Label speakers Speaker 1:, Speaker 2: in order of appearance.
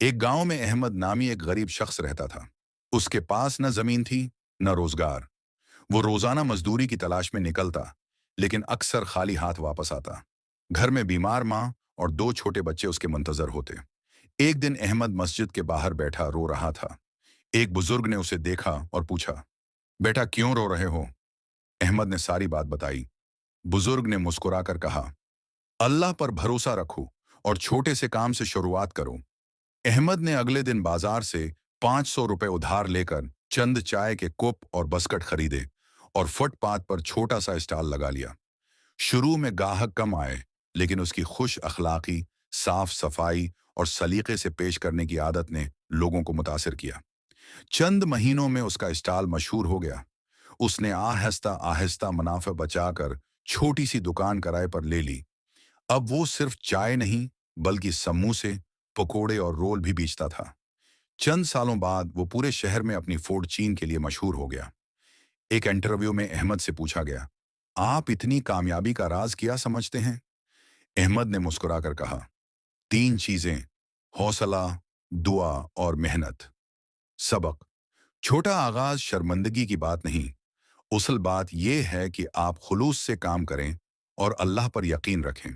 Speaker 1: ایک गांव में अहमद नामी एक गरीब शख्स रहता था। उसके पास न जमीन थी, न रोजगार। वो रोजाना मजदूरी की तलाश में निकलता, लेकिन अक्सर खाली हाथ वापस आता। घर में बीमार माँ और दो छोटे बच्चे उसके मुंतजर होते। एक दिन अहमद मस्जिद के बाहर बैठा रो रहा था। एक बुजुर्ग ने उसे देखा और पूछा, बेटा क्यों रो रहे हो? अहमद ने सारी बात बताई। बुजुर्ग ने मुस्कुराकर कहा, अल्लाह पर भरोसा रखो और छोटे से काम से शुरुआत करो। अहमद ने अगले दिन बाजार से 500 रुपए उधार लेकर चंद चाय के कप और बस्कट खरीदे और फुटपाथ पर छोटा सा स्टॉल लगा लिया। शुरू में गाहक कम आए, लेकिन उसकी खुश अखलाकी, साफ सफाई और सलीके से पेश करने की आदत ने लोगों को मुतासिर किया। चंद महीनों में उसका स्टॉल मशहूर हो गया। उसने आहिस्ता आहिस्ता मुनाफा बचाकर छोटी सी दुकान किराए पर ले ली। अब वो सिर्फ चाय नहीं, बल्कि समोसे, पकोड़े और रोल भी बेचता था। चंद सालों बाद वो पूरे शहर में अपनी फोर्ड चीन के लिए मशहूर हो गया। एक इंटरव्यू में अहमद से पूछा गया, आप इतनी कामयाबी का राज क्या समझते हैं? अहमद ने मुस्कुराकर कहा, तीन चीजें, हौसला, दुआ और मेहनत। सबक: छोटा आगाज शर्मिंदगी की बात नहीं, असल बात यह है कि आप खुलूस से काम करें और अल्लाह पर यकीन रखें।